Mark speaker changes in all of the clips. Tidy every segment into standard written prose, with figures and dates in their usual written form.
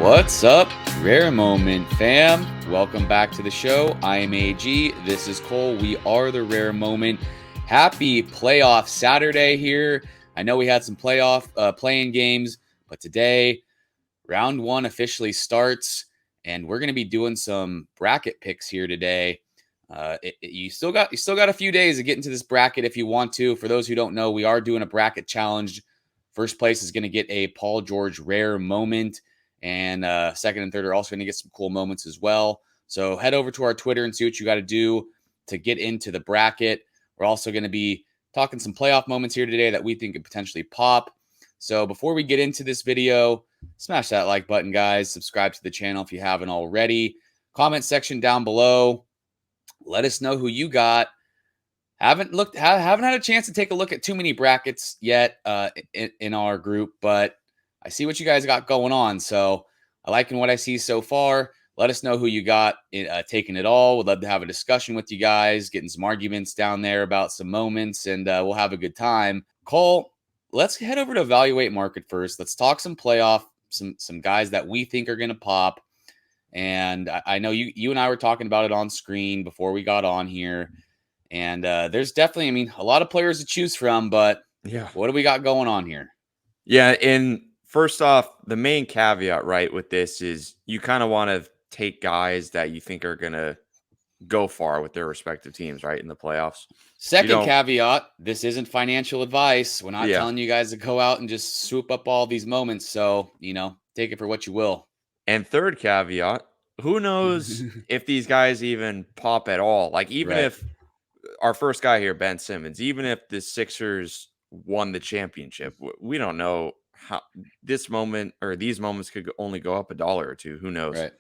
Speaker 1: What's up, Rare Moment fam? Welcome back to the show. I am AG. This is Cole. We are the Rare Moment. Happy playoff Saturday here. I know we had some playing games, but today round one officially starts, and we're going to be doing some bracket picks here today. You still got a few days to get into this bracket if you want to. For those who don't know, we are doing a bracket challenge. First place is going to get a Paul George Rare Moment. And second and third are also going to get some cool moments as well. So head over to our Twitter and see what you got to do to get into the bracket. We're also going to be talking some playoff moments here today that we think could potentially pop. So before we get into this video, smash that like button, guys. Subscribe to the channel if you haven't already. Comment section down below. Let us know who you got. Haven't had a chance to take a look at too many brackets yet in our group, but I see what you guys got going on, so I liking what I see so far. Let us know who you got taking it all. Would love to have a discussion with you guys, getting some arguments down there about some moments, and we'll have a good time. Cole, let's head over to Evaluate Market first. Let's talk some playoff, some guys that we think are going to pop. And I know you and I were talking about it on screen before we got on here. And there's definitely, a lot of players to choose from, but
Speaker 2: yeah,
Speaker 1: what do we got going on here?
Speaker 2: Yeah, and first off, the main caveat, right, with this is you kind of want to take guys that you think are going to go far with their respective teams, right, in the playoffs.
Speaker 1: Second caveat, this isn't financial advice. We're not
Speaker 2: Yeah.
Speaker 1: telling you guys to go out and just swoop up all these moments. So, take it for what you will.
Speaker 2: And third caveat, who knows if these guys even pop at all? Like, even
Speaker 1: Right.
Speaker 2: if our first guy here, Ben Simmons, even if the Sixers won the championship, we don't know how this moment or these moments could only go up $1 or $2. Who knows?
Speaker 1: Right.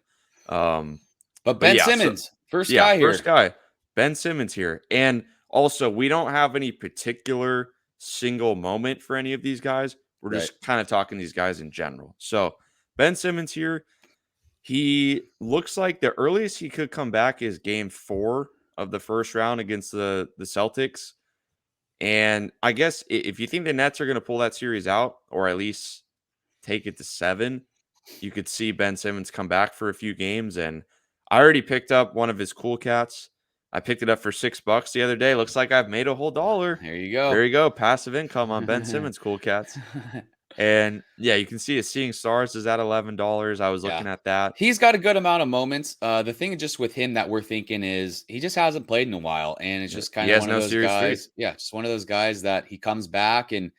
Speaker 2: Um,
Speaker 1: But Ben
Speaker 2: yeah,
Speaker 1: Simmons, first guy here.
Speaker 2: First guy, Ben Simmons here. And also, we don't have any particular single moment for any of these guys. We're just kind of talking these guys in general. So, Ben Simmons here, he looks like the earliest he could come back is game 4 of the first round against the Celtics. And I guess if you think the Nets are going to pull that series out or at least take it to 7, you could see Ben Simmons come back for a few games. And I already picked up one of his cool cats. I picked it up for $6 the other day. Looks like I've made a whole $1.
Speaker 1: There you go.
Speaker 2: There you go. Passive income on Ben Simmons cool cats. And yeah, you can see it. Seeing Stars is at $11. I was looking at that.
Speaker 1: He's got a good amount of moments. The thing just with him that we're thinking is he just hasn't played in a while, and it's just kind of one of those guys. Yeah, just one of those guys that he comes back, and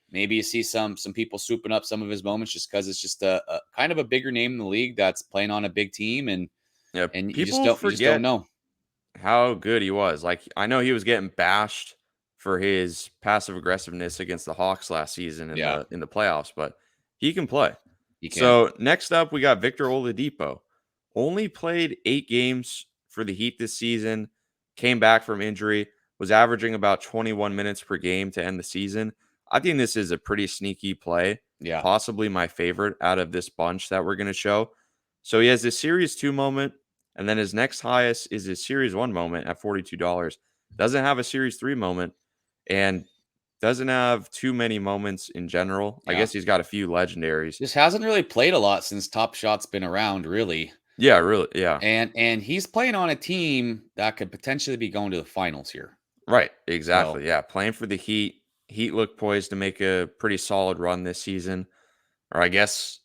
Speaker 1: maybe you see some people swooping up some of his moments just because it's just a kind of a bigger name in the league that's playing on a big team, and you just don't know
Speaker 2: how good he was. Like, I know he was getting bashed for his passive aggressiveness against the Hawks last season in the playoffs, but he can play.
Speaker 1: He can.
Speaker 2: So next up, we got Victor Oladipo. Only played 8 games for the Heat this season, came back from injury, was averaging about 21 minutes per game to end the season. I think this is a pretty sneaky play.
Speaker 1: Yeah.
Speaker 2: Possibly my favorite out of this bunch that we're going to show. So he has this Series 2 moment, and then his next highest is his Series 1 moment at $42. Doesn't have a Series 3 moment, and doesn't have too many moments in general. I guess he's got a few legendaries.
Speaker 1: Just hasn't really played a lot since Top Shot's been around, really.
Speaker 2: Yeah, really. Yeah.
Speaker 1: And he's playing on a team that could potentially be going to the finals here.
Speaker 2: Right. Exactly. So, yeah. Playing for the Heat. Heat look poised to make a pretty solid run this season. Or I guess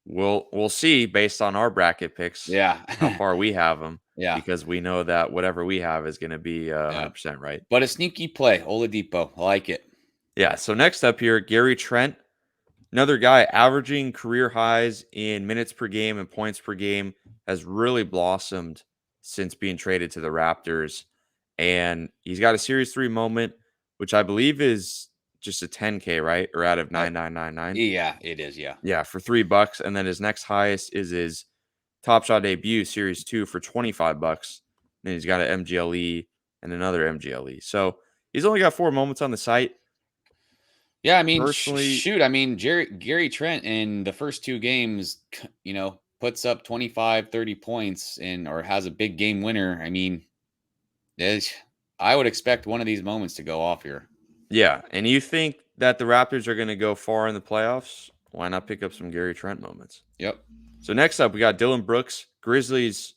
Speaker 2: we'll see based on our bracket picks.
Speaker 1: Yeah.
Speaker 2: How far we have them.
Speaker 1: Yeah.
Speaker 2: Because we know that whatever we have is going to be 100% right.
Speaker 1: But a sneaky play. Oladipo. I like it.
Speaker 2: Yeah. So next up here, Gary Trent. Another guy averaging career highs in minutes per game and points per game, has really blossomed since being traded to the Raptors. And he's got a Series 3 moment, which I believe is just a 10K, right? Or out of 9999.
Speaker 1: Yeah, it is. Yeah.
Speaker 2: Yeah, for $3. And then his next highest is his Top Shot debut, Series 2, for $25. And he's got an MGLE and another MGLE. So he's only got 4 moments on the site.
Speaker 1: Yeah, I mean, shoot, I mean, Gary Trent in the first 2 games, puts up 25, 30 points or has a big game winner. I mean, I would expect one of these moments to go off here.
Speaker 2: Yeah, and you think that the Raptors are going to go far in the playoffs? Why not pick up some Gary Trent moments?
Speaker 1: Yep.
Speaker 2: So next up, we got Dylan Brooks. Grizzlies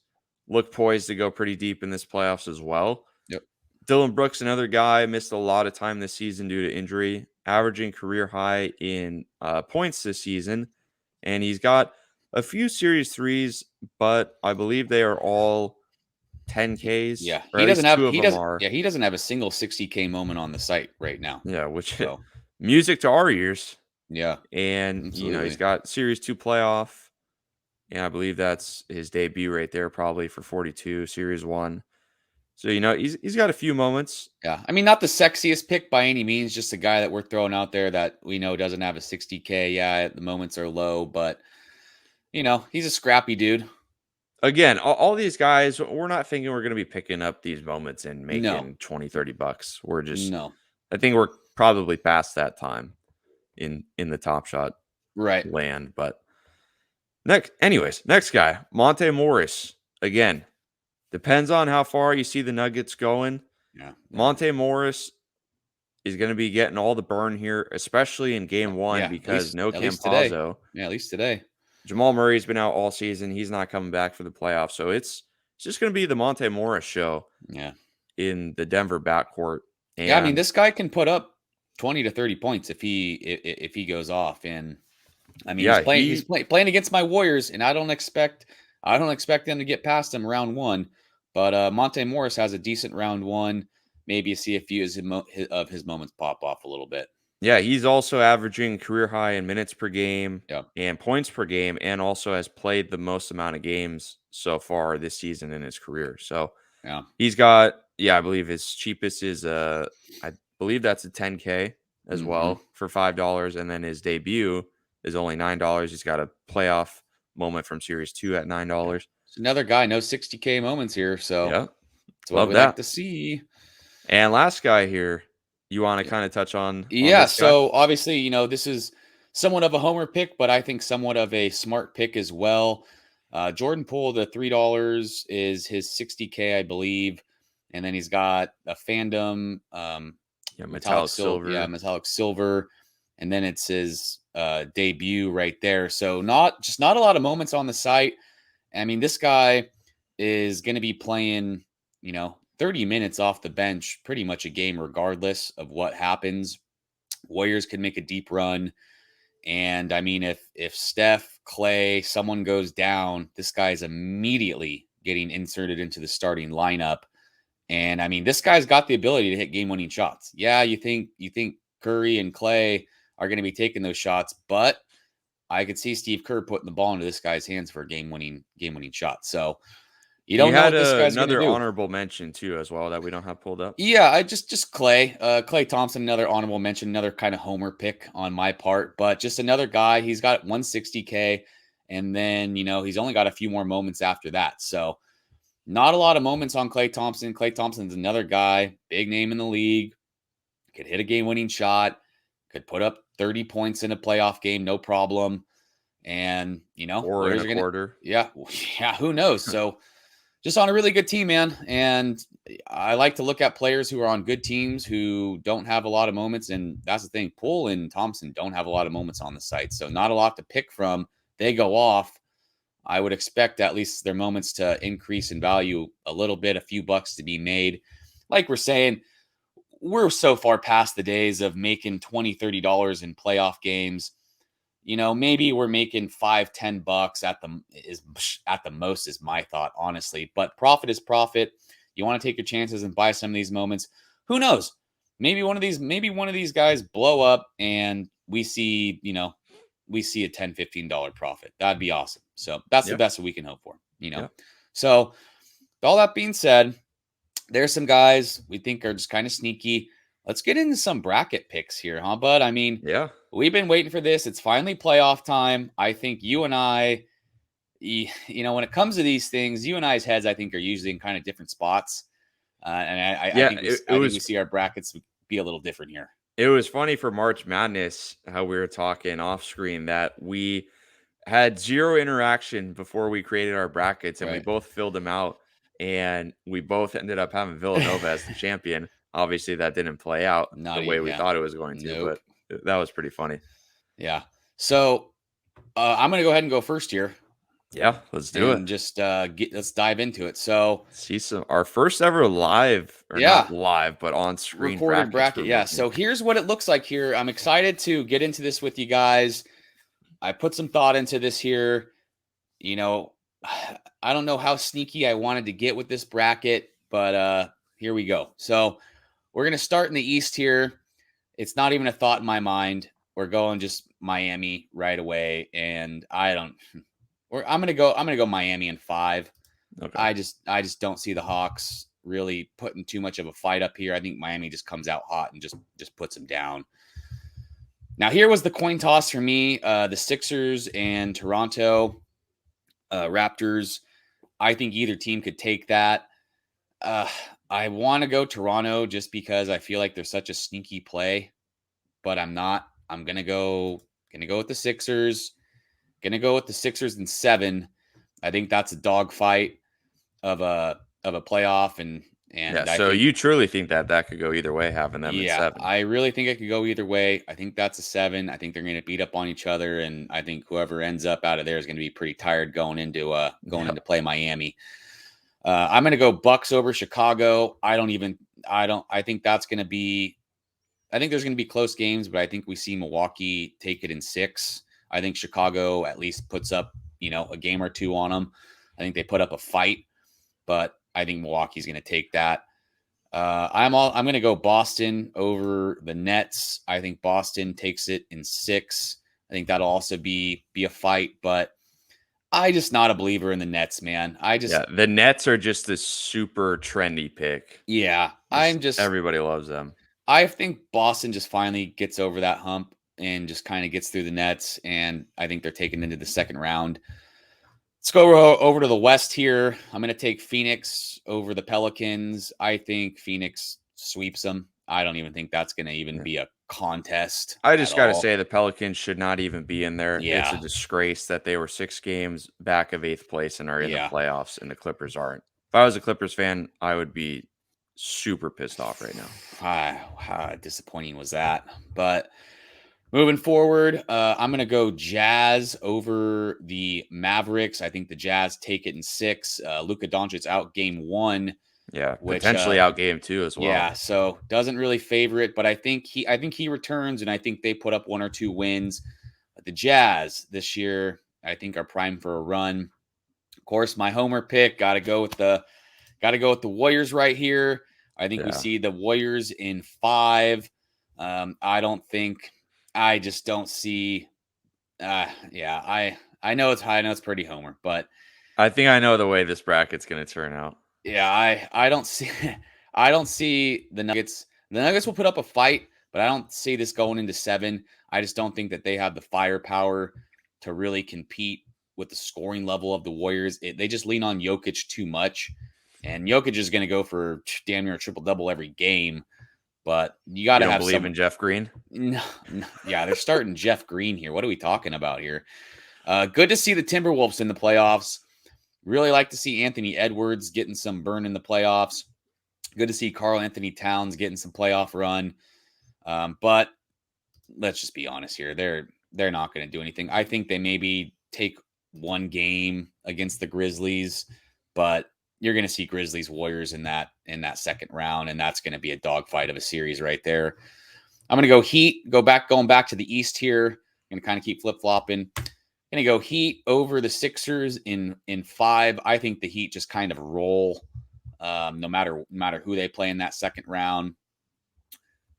Speaker 2: look poised to go pretty deep in this playoffs as well.
Speaker 1: Yep.
Speaker 2: Dylan Brooks, another guy, missed a lot of time this season due to injury, averaging career high in points this season. And he's got a few series threes, but I believe they are all 10Ks, or
Speaker 1: He
Speaker 2: at
Speaker 1: doesn't
Speaker 2: least
Speaker 1: have
Speaker 2: two of them are.
Speaker 1: he doesn't have a single 60K moment on the site right now.
Speaker 2: Yeah, which
Speaker 1: So
Speaker 2: music to our ears.
Speaker 1: yeah,
Speaker 2: And, he's
Speaker 1: absolutely.
Speaker 2: got series two playoff. And I believe that's his debut right there, probably for 42, series one. So, he's got a few moments.
Speaker 1: Yeah. I mean, not the sexiest pick by any means, just a guy that we're throwing out there that we know doesn't have a 60K. Yeah, the moments are low, but he's a scrappy dude.
Speaker 2: Again, all these guys, we're not thinking we're going to be picking up these moments and
Speaker 1: No.
Speaker 2: making 20, $30. We're just,
Speaker 1: No.
Speaker 2: I think we're probably past that time in the Top Shot
Speaker 1: Right.
Speaker 2: land. But next guy, Monte Morris. Again, depends on how far you see the Nuggets going.
Speaker 1: Yeah.
Speaker 2: Monte Morris is going to be getting all the burn here, especially in game one,
Speaker 1: Yeah.
Speaker 2: because no
Speaker 1: At least today.
Speaker 2: Campazzo.
Speaker 1: Yeah, at least today.
Speaker 2: Jamal Murray's been out all season. He's not coming back for the playoffs. So it's just going to be the Monte Morris show
Speaker 1: Yeah.
Speaker 2: in the Denver backcourt.
Speaker 1: Yeah, I mean,
Speaker 2: And
Speaker 1: this guy can put up 20 to 30 points if he goes off. And I mean,
Speaker 2: yeah,
Speaker 1: he's playing against my Warriors, and I don't expect them to get past him round one. But Monte Morris has a decent round one. Maybe see a few of his moments pop off a little bit.
Speaker 2: yeah, he's also averaging career high in minutes per game
Speaker 1: Yeah.
Speaker 2: and points per game, and also has played the most amount of games so far this season in his career. So
Speaker 1: Yeah.
Speaker 2: he's got, I believe his cheapest is I believe that's a 10K as well for $5, and then his debut is only $9. He's got a playoff moment from Series 2 at $9.
Speaker 1: It's another guy, no 60K moments here, so
Speaker 2: Yeah,
Speaker 1: that's what
Speaker 2: love
Speaker 1: we like
Speaker 2: that.
Speaker 1: to see.
Speaker 2: And last guy here, you want to kind of touch on
Speaker 1: Yeah,
Speaker 2: this guy?
Speaker 1: so obviously, this is somewhat of a homer pick, but I think somewhat of a smart pick as well. Jordan Poole, the $3 is his 60K, I believe. And then he's got a fandom
Speaker 2: Metallic silver.
Speaker 1: Yeah, metallic silver. And then it's his debut right there. So not a lot of moments on the site. I mean, this guy is going to be playing, 30 minutes off the bench, pretty much a game regardless of what happens. Warriors can make a deep run. And I mean, if Steph, Clay, someone goes down, this guy's immediately getting inserted into the starting lineup. And I mean, this guy's got the ability to hit game-winning shots. Yeah, you think Curry and Clay are going to be taking those shots, but I could see Steve Kerr putting the ball into this guy's hands for a game-winning shot. So you
Speaker 2: He
Speaker 1: don't know
Speaker 2: had
Speaker 1: what this guy's going to
Speaker 2: another
Speaker 1: do.
Speaker 2: honorable mention too, as well, that we don't have pulled up.
Speaker 1: Yeah, I just Clay, Clay Thompson, another honorable mention, another kind of homer pick on my part, but just another guy. He's got 160K, and then he's only got a few more moments after that. So not a lot of moments on Clay Thompson. Clay Thompson's another guy, big name in the league, could hit a game-winning shot, could put up 30 points in a playoff game, no problem. And
Speaker 2: Or in a quarter.
Speaker 1: yeah, who knows? So just on a really good team, man. And I like to look at players who are on good teams who don't have a lot of moments. And that's the thing. Poole and Thompson don't have a lot of moments on the site. So not a lot to pick from. They go off. I would expect at least their moments to increase in value a little bit, a few bucks to be made. Like we're saying, we're so far past the days of making $20, $30 in playoff games. Maybe we're making $5-10 at the most is my thought, honestly. But profit is profit. You want to take your chances and buy some of these moments. Who knows? Maybe one of these guys blow up and we see a $10-15 profit. That'd be awesome. So that's the best that we can hope for, So all that being said, there's some guys we think are just kind of sneaky. Let's get into some bracket picks here, huh, bud? I mean, we've been waiting for this. It's finally playoff time. I think you and I, when it comes to these things, you and I's heads, I think, are usually in kind of different spots. And I think we see our brackets be a little different here.
Speaker 2: It was funny for March Madness how we were talking off screen that we had zero interaction before we created our brackets, and we both filled them out, and we both ended up having Villanova as the champion. Obviously, that didn't play out the way we thought it was going to, but that was pretty funny.
Speaker 1: Yeah. So I'm going to go ahead and go first here.
Speaker 2: Yeah, let's do it.
Speaker 1: and just let's dive into it. So
Speaker 2: See our first ever live, or
Speaker 1: yeah,
Speaker 2: not live, but on screen
Speaker 1: recorded
Speaker 2: brackets
Speaker 1: bracket.
Speaker 2: we're
Speaker 1: Yeah.
Speaker 2: making.
Speaker 1: So here's what it looks like here. I'm excited to get into this with you guys. I put some thought into this here. You know, I don't know how sneaky I wanted to get with this bracket, but here we go. So we're gonna start in the East here. It's not even a thought in my mind. We're going just Miami right away, and I don't. I'm gonna go. I'm gonna go Miami in 5.
Speaker 2: Okay.
Speaker 1: I just don't see the Hawks really putting too much of a fight up here. I think Miami just comes out hot and just puts them down. Now here was the coin toss for me: the Sixers and Toronto Raptors. I think either team could take that. Uh, I want to go Toronto just because I feel like they're such a sneaky play, but I'm not. I'm gonna go with the Sixers. Gonna go with the Sixers in 7. I think that's a dogfight of a playoff,
Speaker 2: Yeah,
Speaker 1: and I
Speaker 2: so
Speaker 1: think,
Speaker 2: you truly think that that could go either way, having them in
Speaker 1: yeah,
Speaker 2: 7?
Speaker 1: I really think it could go either way. I think that's a 7. I think they're going to beat up on each other, and I think whoever ends up out of there is going to be pretty tired going
Speaker 2: Yep.
Speaker 1: into play Miami. I'm going to go Bucks over Chicago. I think that's going to be. I think there's going to be close games, but I think we see Milwaukee take it in 6. I think Chicago at least puts up a game or two on them. I think they put up a fight, but I think Milwaukee's going to take that. I'm going to go Boston over the Nets. I think Boston takes it in 6. I think that'll also be a fight, but I just not a believer in the Nets, man.
Speaker 2: Yeah, the Nets are just this super trendy pick.
Speaker 1: Yeah,
Speaker 2: Just everybody loves them.
Speaker 1: I think Boston just finally gets over that hump and just kind of gets through the Nets, and I think they're taken into the second round. Let's go over to the West here. I'm going to take Phoenix over the Pelicans. I think Phoenix sweeps them. I don't even think that's going to even
Speaker 2: Yeah.
Speaker 1: be a contest
Speaker 2: I
Speaker 1: at
Speaker 2: just got to
Speaker 1: all.
Speaker 2: say the Pelicans should not even be in there. It's a
Speaker 1: Yeah.
Speaker 2: disgrace that they were 6 games back of 8th place and are in the
Speaker 1: Yeah.
Speaker 2: playoffs, and the Clippers aren't. If I was a Clippers fan, I would be super pissed off right now.
Speaker 1: How disappointing was that? But moving forward, I'm going to go Jazz over the Mavericks. I think the Jazz take it in 6. Luka Doncic out game 1,
Speaker 2: Yeah,
Speaker 1: which
Speaker 2: potentially out game 2 as well.
Speaker 1: yeah, so doesn't really favor it, but I think he returns, and I think they put up 1 or 2 wins. But the Jazz this year, I think, are primed for a run. Of course, my homer pick, got to go with the Warriors right here. I think we
Speaker 2: Yeah.
Speaker 1: see the Warriors in 5. I just don't see. Yeah, I know it's high. I know it's pretty homer, but
Speaker 2: I think I know the way this bracket's going to turn out.
Speaker 1: yeah, I don't see I don't see the Nuggets. The Nuggets will put up a fight, but I don't see this going into 7. I just don't think that they have the firepower to really compete with the scoring level of the Warriors. They just lean on Jokic too much, and Jokic is going to go for damn near a triple double every game. But you got
Speaker 2: You
Speaker 1: to
Speaker 2: don't
Speaker 1: have
Speaker 2: believe
Speaker 1: some.
Speaker 2: in Jeff Green?
Speaker 1: No, no, yeah, they're starting Jeff Green here. What are we talking about here? Good to see the Timberwolves in the playoffs. Really like to see Anthony Edwards getting some burn in the playoffs. Good to see Karl Anthony Towns getting some playoff run. But let's just be honest here. They're not going to do anything. I think they maybe take one game against the Grizzlies, but you're going to see Grizzlies Warriors in that second round, and that's going to be a dogfight of a series right there. I'm going to go Heat. Going back to the East here. I'm going to kind of keep flip flopping. Going to go Heat over the Sixers in 5. I think the Heat just kind of roll, no matter who they play in that second round.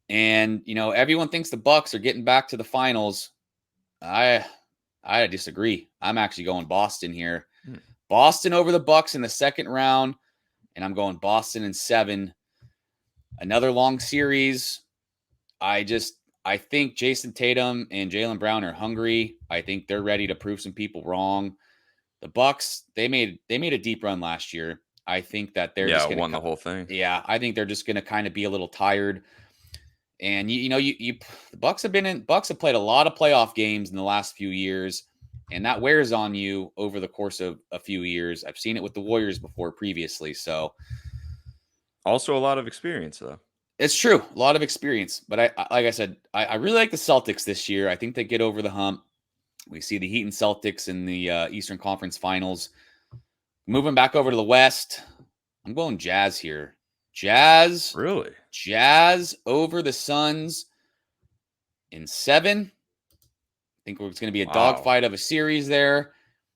Speaker 1: And everyone thinks the Bucks are getting back to the finals. I disagree. I'm actually going Boston here. Boston over the Bucks in the second round, and I'm going Boston in 7. Another long series. I think Jason Tatum and Jaylen Brown are hungry. I think they're ready to prove some people wrong. The Bucks, they made a deep run last year. I think that they're
Speaker 2: Yeah,
Speaker 1: just going
Speaker 2: won
Speaker 1: to
Speaker 2: the whole thing.
Speaker 1: yeah, I think they're just going to kind of be a little tired. And the Bucks have played a lot of playoff games in the last few years, and that wears on you over the course of a few years. I've seen it with the Warriors before previously, so
Speaker 2: Also a lot of experience, though.
Speaker 1: it's true, a lot of experience. But like I said, I really like the Celtics this year. I think they get over the hump. We see the Heat and Celtics in the Eastern Conference Finals. Moving back over to the West, I'm going Jazz here. Jazz.
Speaker 2: Really?
Speaker 1: Jazz over the Suns in 7. I think it's going to be a dogfight of a series there.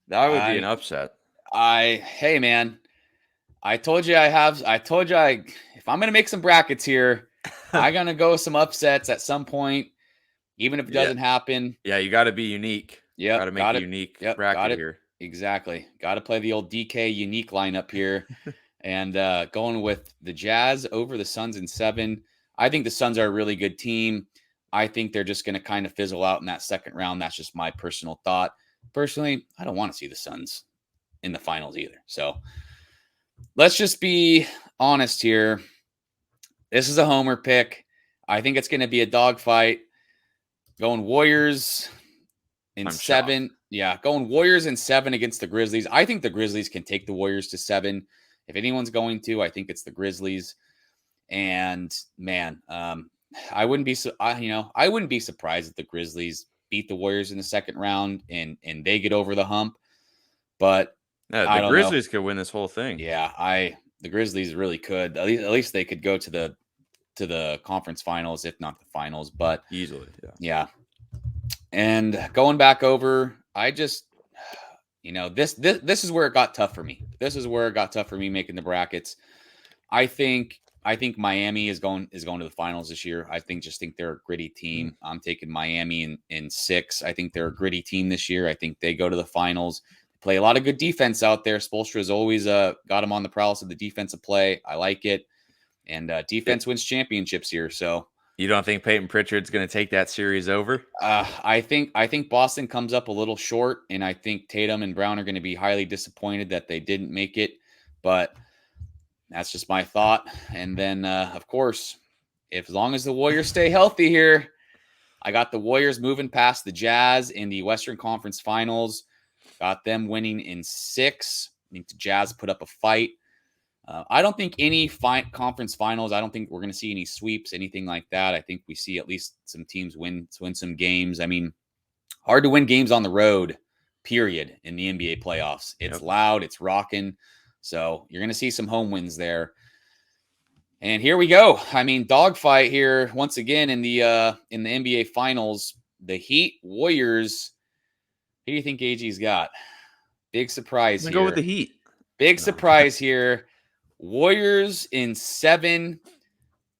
Speaker 2: That would be an upset.
Speaker 1: Hey man, I told you if I'm going to make some brackets here, I'm going to go with some upsets at some point, even if it doesn't happen.
Speaker 2: Yeah, you got to be unique.
Speaker 1: Yeah,
Speaker 2: got to make a unique bracket here.
Speaker 1: Exactly. Got to play the old DK unique lineup here. And going with the Jazz over the Suns in 7. I think the Suns are a really good team. I think they're just going to kind of fizzle out in that second round. That's just my personal thought. Personally, I don't want to see the Suns in the finals either. So let's just be honest here. This is a homer pick. I think it's going to be a dogfight. Going Warriors in 7. Yeah, going Warriors in 7 against the Grizzlies. I think the Grizzlies can take the Warriors to 7. If anyone's going to, I think it's the Grizzlies. And man, I wouldn't be surprised if the Grizzlies beat the Warriors in the second round and they get over the hump. But
Speaker 2: the Grizzlies could win this whole thing.
Speaker 1: Yeah, the Grizzlies really could. At least they could go to the conference finals, if not the finals. But
Speaker 2: easily,
Speaker 1: yeah. And going back over, I just, this is where it got tough for me. This is where it got tough for me making the brackets. I think Miami is going to the finals this year. I think they're a gritty team. I'm taking Miami in 6. I think they're a gritty team this year. I think they go to the finals. Play a lot of good defense out there. Spoelstra's always got them on the prowess of the defensive play. I like it. And defense wins championships here. So
Speaker 2: you don't think Peyton Pritchard's going to take that series over?
Speaker 1: I think Boston comes up a little short, and I think Tatum and Brown are going to be highly disappointed that they didn't make it. But that's just my thought. And then, of course, as long as the Warriors stay healthy here, I got the Warriors moving past the Jazz in the Western Conference Finals. Got them winning in 6. I think the Jazz put up a fight. I don't think any conference finals, I don't think we're going to see any sweeps, anything like that. I think we see at least some teams win some games. I mean, hard to win games on the road, period, in the NBA playoffs. It's loud, it's rocking. So you're going to see some home wins there. And here we go. I mean, dogfight here once again in the NBA finals. The Heat Warriors. Who do you think AG's got? Big surprise here.
Speaker 2: Go with the Heat.
Speaker 1: Big surprise here. Warriors in 7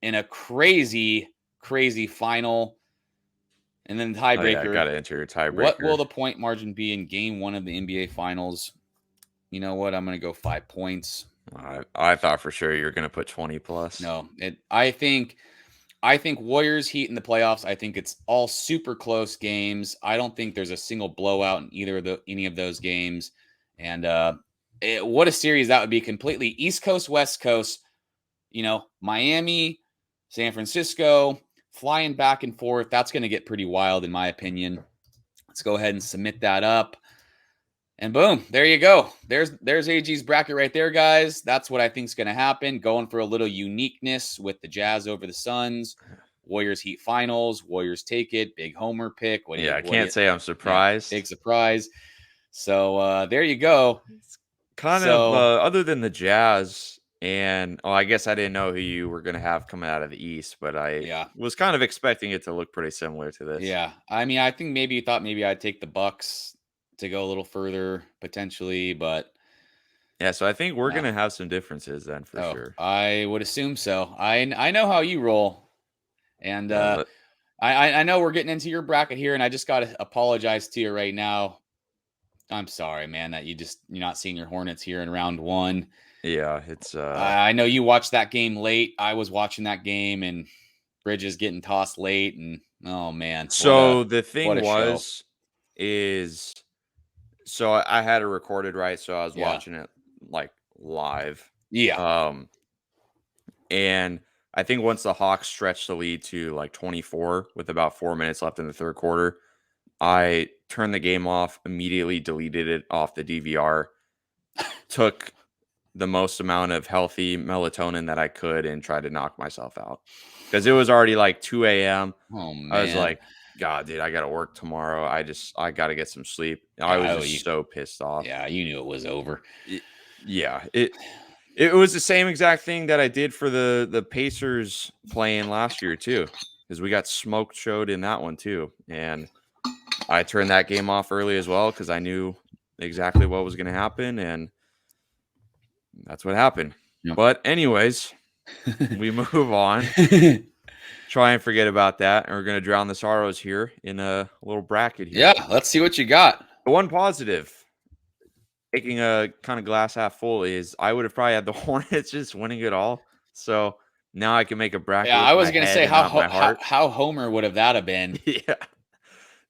Speaker 1: in a crazy, crazy final. And then the tiebreaker.
Speaker 2: Got to enter your tiebreaker.
Speaker 1: What will the point margin be in game 1 of the NBA finals? You know what? I'm going to go 5 points.
Speaker 2: I thought for sure you were going to put 20 plus.
Speaker 1: No, I think Warriors Heat in the playoffs. I think it's all super close games. I don't think there's a single blowout in any of those games. And what a series that would be! Completely East Coast, West Coast. Miami, San Francisco, flying back and forth. That's going to get pretty wild, in my opinion. Let's go ahead and submit that up. And boom, there you go. There's AG's bracket right there, guys. That's what I think is going to happen. Going for a little uniqueness with the Jazz over the Suns. Warriors Heat finals. Warriors take it. Big homer pick.
Speaker 2: I can't say I'm surprised.
Speaker 1: Big surprise. So there you go.
Speaker 2: Kind of other than the Jazz, and I guess I didn't know who you were going to have coming out of the East, but I was kind of expecting it to look pretty similar to this.
Speaker 1: Yeah, I mean, I think maybe you thought I'd take the Bucks to go a little further potentially, but
Speaker 2: yeah, so I think we're going to have some differences then for sure.
Speaker 1: I would assume so. I know how you roll, and I know we're getting into your bracket here, and I just got to apologize to you right now. I'm sorry, man, that you're not seeing your Hornets here in round 1.
Speaker 2: Yeah, it's
Speaker 1: I know you watched that game late. I was watching that game, and Bridges getting tossed late, and oh man.
Speaker 2: So the thing is, so I had it recorded, right? So I was watching it like live.
Speaker 1: Yeah.
Speaker 2: And I think once the Hawks stretched the lead to like 24 with about 4 minutes left in the third quarter, I turned the game off, immediately deleted it off the DVR, took the most amount of healthy melatonin that I could and tried to knock myself out because it was already like 2 a.m.
Speaker 1: Oh, man.
Speaker 2: I was like, God, dude, I got to work tomorrow. I got to get some sleep. I was just so pissed off.
Speaker 1: Yeah, you knew it was over.
Speaker 2: Yeah, it was the same exact thing that I did for the Pacers playing last year too, because we got smoked showed in that one too, and I turned that game off early as well because I knew exactly what was going to happen, and that's what happened.
Speaker 1: Yep.
Speaker 2: But anyways, we move on. Try and forget about that, and we're going to drown the sorrows here in a little bracket here.
Speaker 1: Yeah, let's see what you got.
Speaker 2: The one positive, taking a kind of glass half full, is I would have probably had the Hornets just winning it all. So now I can make a bracket.
Speaker 1: Yeah,
Speaker 2: with
Speaker 1: I was
Speaker 2: my
Speaker 1: going to
Speaker 2: head
Speaker 1: say
Speaker 2: and not my heart.
Speaker 1: how homer would have that have been?
Speaker 2: Yeah,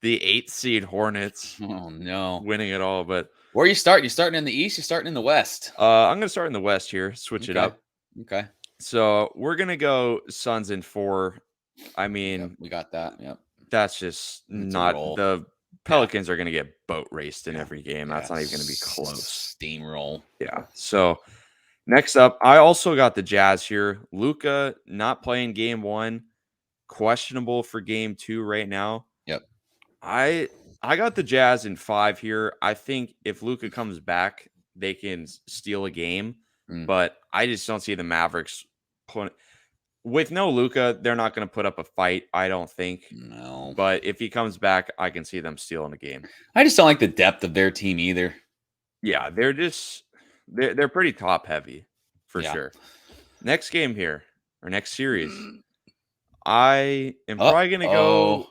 Speaker 2: the 8th seed Hornets.
Speaker 1: Oh no,
Speaker 2: winning it all. But
Speaker 1: where are you starting? You starting in the East? You starting in the West?
Speaker 2: I'm gonna start in the West here. Switch it up.
Speaker 1: Okay.
Speaker 2: So we're gonna go Suns in 4. I mean,
Speaker 1: yep, we got that. Yep.
Speaker 2: That's just not the Pelicans are gonna get boat raced in every game. That's not even gonna be close.
Speaker 1: Steamroll.
Speaker 2: Yeah. So next up, I also got the Jazz here. Luka not playing game 1, questionable for game 2 right now.
Speaker 1: Yep.
Speaker 2: I got the Jazz in 5 here. I think if Luka comes back, they can steal a game, but I just don't see the Mavericks with no Luka. They're not going to put up a fight, I don't think.
Speaker 1: No.
Speaker 2: But if he comes back, I can see them stealing a game.
Speaker 1: I just don't like the depth of their team either.
Speaker 2: Yeah, they're pretty top heavy for sure. Next game here, or next series, I am probably going to go.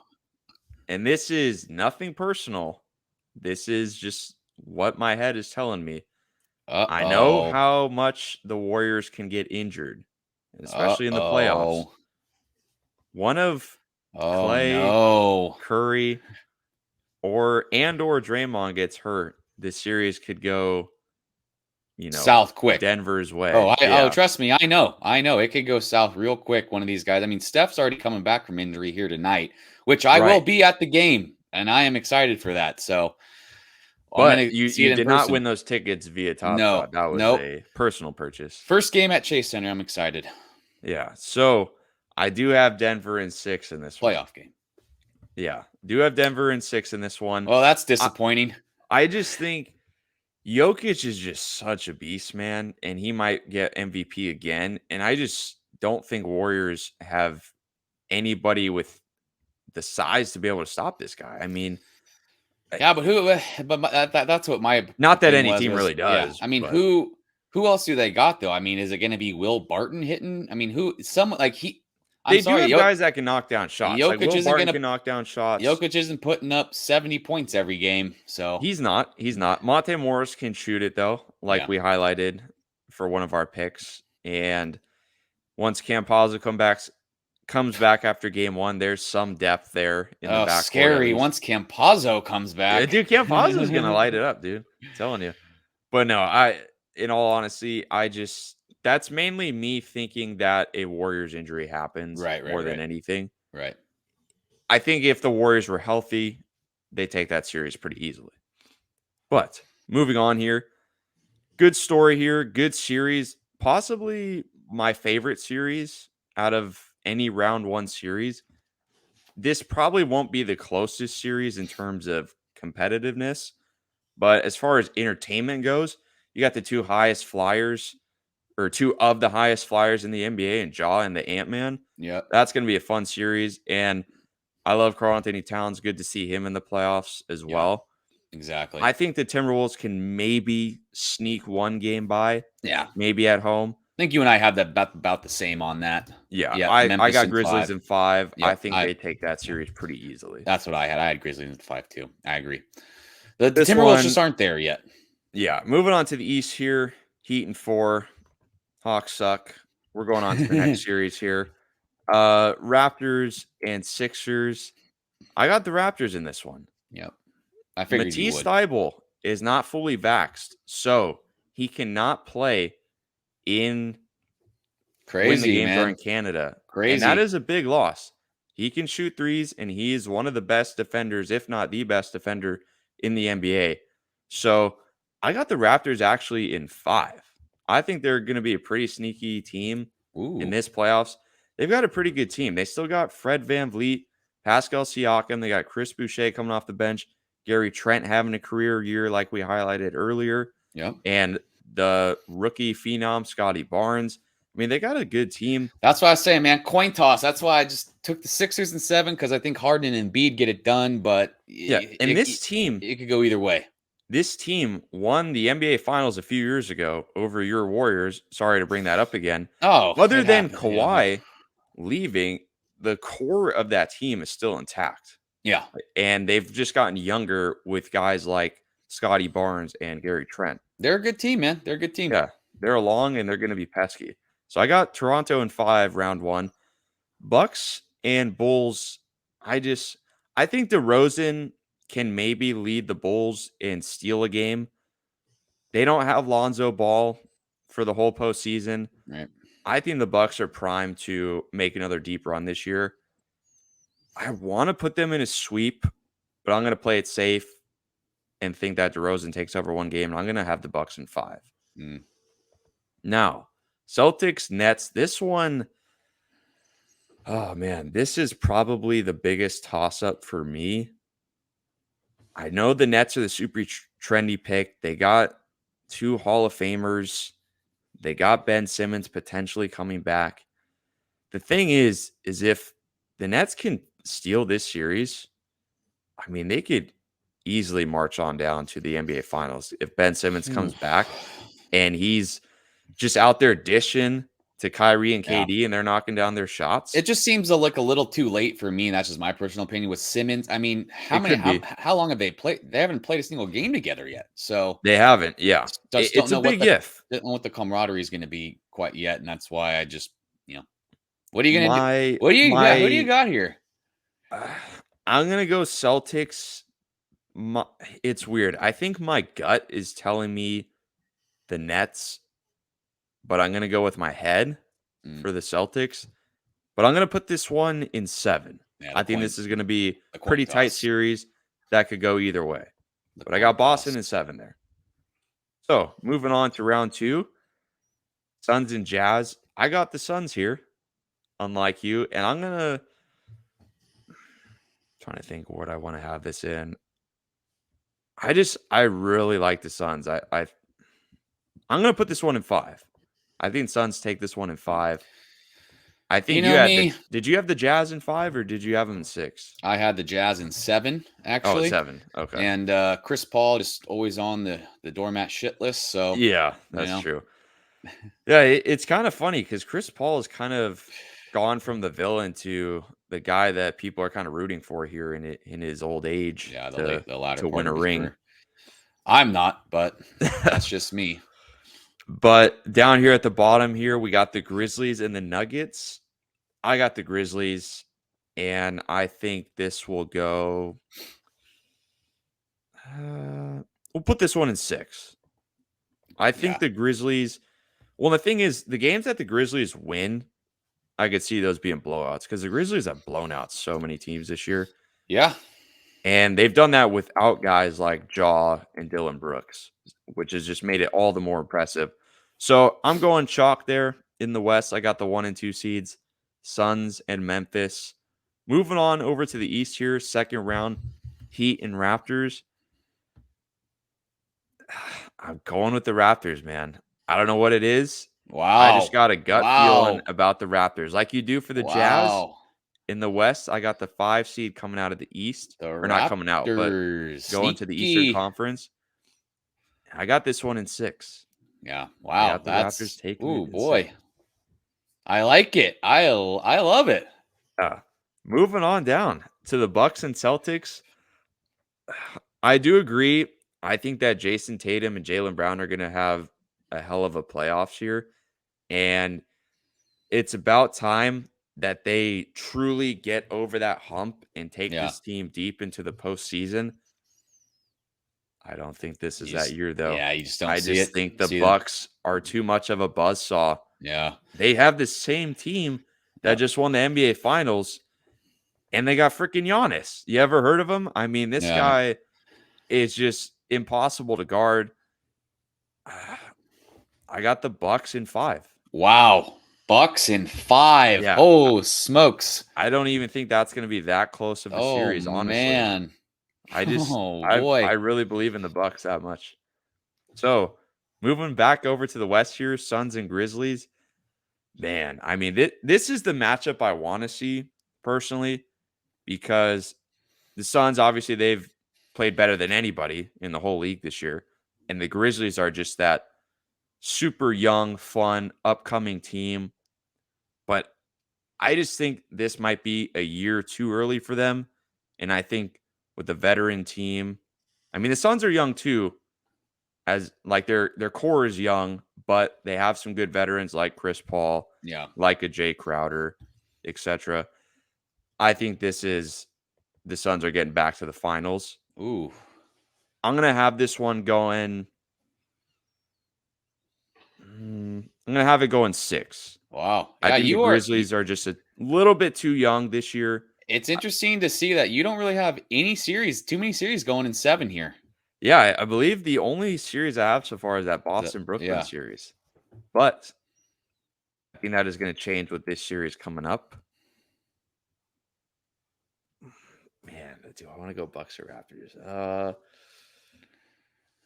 Speaker 2: And this is nothing personal. This is just what my head is telling me. I know how much the Warriors can get injured, especially in the playoffs. One of Clay, Curry, or Draymond gets hurt, this series could go,
Speaker 1: south quick.
Speaker 2: Denver's way.
Speaker 1: Trust me, I know. It could go south real quick. One of these guys. I mean, Steph's already coming back from injury here tonight, which I will be at the game, and I am excited for that. So,
Speaker 2: but you did not win those tickets via Top Shot. That was a personal purchase.
Speaker 1: First game at Chase Center. I'm excited.
Speaker 2: Yeah. So I do have Denver in 6 in this
Speaker 1: playoff game.
Speaker 2: Yeah, do have Denver in 6 in this one.
Speaker 1: Well, that's disappointing.
Speaker 2: I just think Jokic is just such a beast, man, and he might get MVP again. And I just don't think Warriors have anybody with the size to be able to stop this guy. I mean,
Speaker 1: yeah, but that's what my
Speaker 2: not that any team really does.
Speaker 1: Yeah. I mean, who else do they got though? I mean, is it going to be Will Barton hitting? I mean, They do have guys that can knock down shots. Jokic
Speaker 2: Will Barton can knock down shots.
Speaker 1: Jokic isn't putting up 70 points every game, so
Speaker 2: he's not. Monte Morris can shoot it though, like we highlighted for one of our picks. And once Campazzo comes back after game 1, there's some depth there in the backcourt.
Speaker 1: Scary. Once Campazzo comes back,
Speaker 2: yeah, dude, Campazzo's gonna light it up, dude. I'm telling you. But no, in all honesty, that's mainly me thinking that a Warriors injury happens more than anything.
Speaker 1: Right.
Speaker 2: I think if the Warriors were healthy, they take that series pretty easily. But moving on here, good story here, good series, possibly my favorite series out of any round 1 series. This probably won't be the closest series in terms of competitiveness, but as far as entertainment goes, you got the two of the highest flyers in the NBA, and Ja and the Ant-Man.
Speaker 1: Yeah.
Speaker 2: That's going to be a fun series. And I love Karl-Anthony Towns. Good to see him in the playoffs as well.
Speaker 1: Exactly.
Speaker 2: I think the Timberwolves can maybe sneak one game by.
Speaker 1: Yeah.
Speaker 2: Maybe at home.
Speaker 1: I think you and I have that about the same on that.
Speaker 2: Yeah. I got Grizzlies in 5. Yep. I think they take that series pretty easily.
Speaker 1: That's what I had. I had Grizzlies in 5 too. I agree. The Timberwolves just aren't there yet.
Speaker 2: Yeah. Moving on to the East here. Heat in 4. Hawks suck. We're going on to the next series here. Raptors and Sixers. I got the Raptors in this one.
Speaker 1: Yep. I figured
Speaker 2: Matisse Thybulle is not fully vaxxed, so he cannot play in when the games are in Canada.
Speaker 1: Crazy.
Speaker 2: And that is a big loss. He can shoot threes, and he is one of the best defenders, if not the best defender in the NBA. So I got the Raptors actually in 5. I think they're going to be a pretty sneaky team in this playoffs. They've got a pretty good team. They still got Fred VanVleet, Pascal Siakam. They got Chris Boucher coming off the bench. Gary Trent having a career year like we highlighted earlier.
Speaker 1: Yep.
Speaker 2: And the rookie phenom, Scotty Barnes. I mean, they got a good team.
Speaker 1: That's why I was saying, man, coin toss. That's why I just took the Sixers in 7 because I think Harden and Embiid get it done. But
Speaker 2: yeah, and this team,
Speaker 1: it could go either way.
Speaker 2: This team won the NBA Finals a few years ago over your Warriors. Sorry to bring that up again.
Speaker 1: Oh,
Speaker 2: other than Kawhi leaving, the core of that team is still intact.
Speaker 1: Yeah,
Speaker 2: and they've just gotten younger with guys like Scotty Barnes and Gary Trent.
Speaker 1: They're a good team, man. They're a good team.
Speaker 2: Yeah, they're long and they're going to be pesky. So I got Toronto in 5, round 1. Bucks and Bulls. I think DeRozan can maybe lead the Bulls and steal a game. They don't have Lonzo Ball for the whole postseason.
Speaker 1: Right.
Speaker 2: I think the Bucks are primed to make another deep run this year. I want to put them in a sweep, but I'm going to play it safe and think that DeRozan takes over one game, and I'm going to have the Bucks in 5. Now, Celtics, Nets, this one, oh man, this is probably the biggest toss-up for me. I know the Nets are the super trendy pick. They got 2 Hall of Famers. They got Ben Simmons potentially coming back. The thing is if the Nets can steal this series, I mean, they could easily march on down to the NBA Finals if Ben Simmons comes back and he's just out there dishing to Kyrie and KD and they're knocking down their shots.
Speaker 1: It just seems like a little too late for me, and that's just my personal opinion with Simmons. I mean, how long have they played? They haven't played a single game together yet. So
Speaker 2: they haven't. Yeah. It's a big if.
Speaker 1: Don't know what the camaraderie is going to be quite yet, and that's why I just, what are you going to do? What do you got here?
Speaker 2: I'm going to go Celtics. It's weird. I think my gut is telling me the Nets, but I'm going to go with my head for the Celtics. But I'm going to put this one in 7. I think this is going to be a pretty tight series that could go either way. But I got Boston in 7 there. So moving on to round 2, Suns and Jazz. I got the Suns here, unlike you. And I'm going to trying to think what I want to have this in. I really like the Suns. I'm going to put this one in 5. I think Suns take this one in 5. I think did you have the Jazz in 5 or did you have them in 6?
Speaker 1: I had the Jazz in 7, actually.
Speaker 2: 7. Okay.
Speaker 1: And Chris Paul just always on the doormat shit list. So
Speaker 2: yeah, that's true. Yeah, it's kind of funny because Chris Paul is kind of gone from the villain to the guy that people are kind of rooting for here in his old age.
Speaker 1: Yeah, the latter
Speaker 2: to win a ring.
Speaker 1: I'm not, but that's just me.
Speaker 2: But down here at the bottom here, we got the Grizzlies and the Nuggets. I got the Grizzlies, and I think this will go. We'll put this one in 6. I think the Grizzlies. Well, the thing is, the games that the Grizzlies win, I could see those being blowouts because the Grizzlies have blown out so many teams this year.
Speaker 1: Yeah.
Speaker 2: And they've done that without guys like Jaw and Dylan Brooks, which has just made it all the more impressive. So I'm going chalk there in the West. I got the 1 and 2 seeds, Suns and Memphis. Moving on over to the East here, second round, Heat and Raptors. I'm going with the Raptors, man. I don't know what it is.
Speaker 1: Wow.
Speaker 2: I just got a gut feeling about the Raptors. Like you do for the Jazz. In the West, I got the 5 seed coming out of the East. Or not coming out, but going to the Eastern Conference. I got this one in 6.
Speaker 1: Yeah. Wow.
Speaker 2: The Raptors taking it.
Speaker 1: Ooh, boy. 6. I like it. I love it.
Speaker 2: Moving on down to the Bucks and Celtics. I do agree. I think that Jason Tatum and Jaylen Brown are going to have a hell of a playoffs here. And it's about time that they truly get over that hump and take this team deep into the postseason. I don't think this is that year, though.
Speaker 1: Yeah, you just don't see it.
Speaker 2: I just think the Bucks are too much of a buzzsaw.
Speaker 1: Yeah.
Speaker 2: They have the same team that just won the NBA Finals, and they got freaking Giannis. You ever heard of him? I mean, this guy is just impossible to guard. I got the Bucks in 5.
Speaker 1: Wow. Bucks in 5.
Speaker 2: Yeah,
Speaker 1: Oh, smokes.
Speaker 2: I don't even think that's going to be that close of a
Speaker 1: Oh,
Speaker 2: series, honestly.
Speaker 1: man.
Speaker 2: I just
Speaker 1: Oh,
Speaker 2: I
Speaker 1: boy.
Speaker 2: really believe in the Bucks that much. So, moving back over to the West here, Suns and Grizzlies. Man, I mean, this is the matchup I want to see personally because the Suns, obviously, they've played better than anybody in the whole league this year. And the Grizzlies are just that super young, fun, upcoming team. But I just think this might be a year too early for them. And I think with the veteran team, I mean, the Suns are young too, as like their core is young, but they have some good veterans like Chris Paul,
Speaker 1: Yeah.
Speaker 2: like a Jay Crowder, etc. I think this is the Suns are getting back to the finals.
Speaker 1: Ooh.
Speaker 2: I'm gonna have this one going. I'm gonna have it going 6.
Speaker 1: Wow.
Speaker 2: I
Speaker 1: Yeah,
Speaker 2: think the
Speaker 1: you are.
Speaker 2: Grizzlies are just a little bit too young this year.
Speaker 1: It's interesting to see that you don't really have too many series going in 7 here.
Speaker 2: Yeah, I believe the only series I have so far is that Boston Brooklyn
Speaker 1: Yeah.
Speaker 2: series, but I think that is going to change with this series coming up. Man, do I want to go Bucks or Raptors?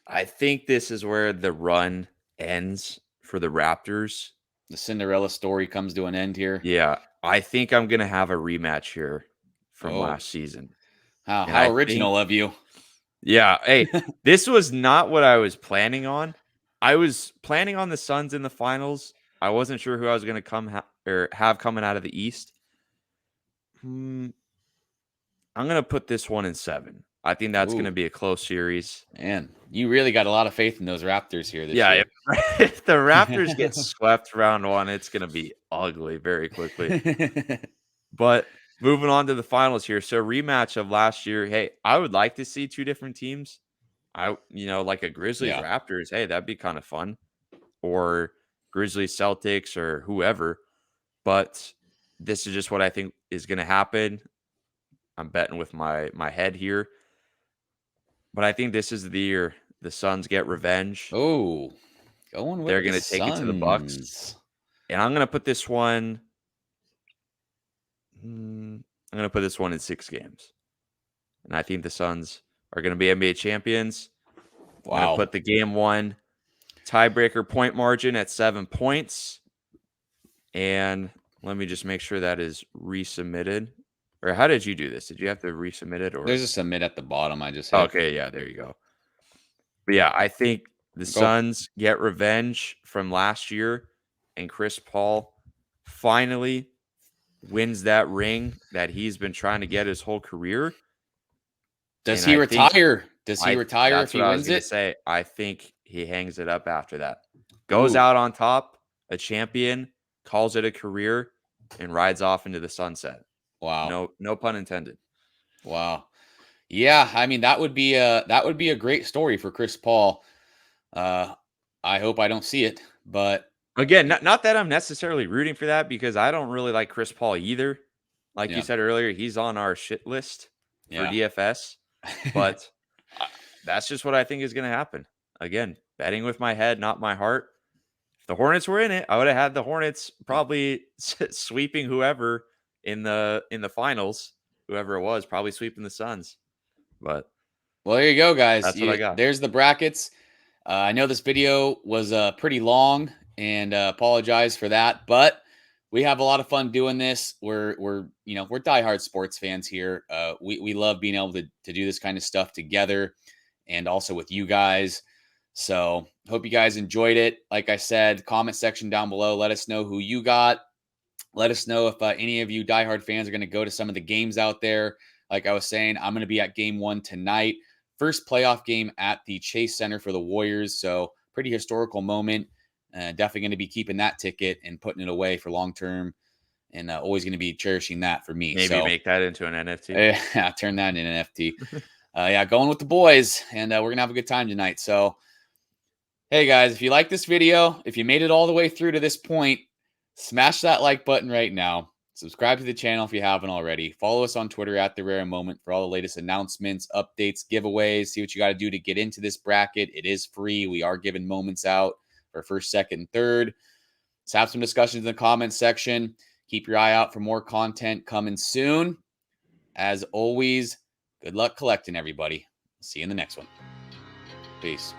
Speaker 2: I think this is where the run ends for the Raptors.
Speaker 1: The Cinderella story comes to an end here.
Speaker 2: Yeah, I think I'm going to have a rematch here from
Speaker 1: Oh,
Speaker 2: last season. And
Speaker 1: how
Speaker 2: I think,
Speaker 1: original of you.
Speaker 2: yeah, hey, this was not what I was planning on. I was planning on the Suns in the finals. I wasn't sure who I was going to have coming out of the East. I'm going to put this one in 7. I think that's going to
Speaker 1: Ooh,
Speaker 2: be a close series.
Speaker 1: man, you really got a lot of faith in those Raptors here this
Speaker 2: Yeah,
Speaker 1: year.
Speaker 2: if the Raptors get swept round 1, it's going to be ugly very quickly. But moving on to the finals here. So rematch of last year. Hey, I would like to see 2 different teams. Like a Grizzlies
Speaker 1: Yeah.
Speaker 2: Raptors. Hey, that'd be kind of fun. Or Grizzlies Celtics or whoever. But this is just what I think is going to happen. I'm betting with my head here. But I think this is the year the Suns get revenge.
Speaker 1: Oh, going
Speaker 2: They're
Speaker 1: with the
Speaker 2: going to take it to the Bucks.
Speaker 1: Suns.
Speaker 2: And I'm going to put this one I'm going to put this one in 6 games. And I think the Suns are going to be NBA champions. I'm going to
Speaker 1: Wow.
Speaker 2: put the game 1 tiebreaker point margin at 7 points. And let me just make sure that is resubmitted. Or how did you do this? Did you have to resubmit it or
Speaker 1: There's a submit at the bottom I just hit.
Speaker 2: Okay, yeah, there you go. But yeah, I think the
Speaker 1: Go.
Speaker 2: Suns get revenge from last year and Chris Paul finally wins that ring that he's been trying to get his whole career.
Speaker 1: Does
Speaker 2: And
Speaker 1: he
Speaker 2: I think
Speaker 1: retire? Does he retire if
Speaker 2: that's
Speaker 1: he
Speaker 2: what I was
Speaker 1: wins
Speaker 2: going to
Speaker 1: it?
Speaker 2: say. I think he hangs it up after that. Goes
Speaker 1: Ooh,
Speaker 2: out on top, a champion, calls it a career, and rides off into the sunset.
Speaker 1: wow.
Speaker 2: No pun intended.
Speaker 1: Wow. Yeah, I mean that would be a great story for Chris Paul. I hope I don't see it, but
Speaker 2: Again, not that I'm necessarily rooting for that because I don't really like Chris Paul either. Like you
Speaker 1: yeah,
Speaker 2: said earlier, he's on our shit list for
Speaker 1: yeah.
Speaker 2: DFS, but that's just what I think is going to happen. Again, betting with my head, not my heart. If the Hornets were in it, I would have had the Hornets probably sweeping whoever in the finals, whoever it was, probably sweeping the Suns. But
Speaker 1: Well, there you go, guys.
Speaker 2: that's what I got.
Speaker 1: There's the brackets. I know this video was pretty long, and apologize for that, but we have a lot of fun doing this. We're diehard sports fans here. We love being able to do this kind of stuff together, and also with you guys. So hope you guys enjoyed it. Like I said, comment section down below. Let us know who you got. Let us know if any of you diehard fans are going to go to some of the games out there. Like I was saying, I'm going to be at game 1 tonight. First playoff game at the Chase Center for the Warriors. So pretty historical moment. Definitely going to be keeping that ticket and putting it away for long term. And always going to be cherishing that for me.
Speaker 2: Maybe
Speaker 1: so
Speaker 2: make that into an NFT.
Speaker 1: yeah, turn that into an NFT. Yeah, going with the boys. And we're going to have a good time tonight. So, hey guys, if you like this video, if you made it all the way through to this point, smash that like button right now. Subscribe to the channel if you haven't already. Follow us on Twitter at The Rare Moment for all the latest announcements, updates, giveaways. See what you got to do to get into this bracket. It is free. We are giving moments out for first, second, and third. Let's have some discussions in the comments section. Keep your eye out for more content coming soon. As always, good luck collecting, everybody. See you in the next one. Peace.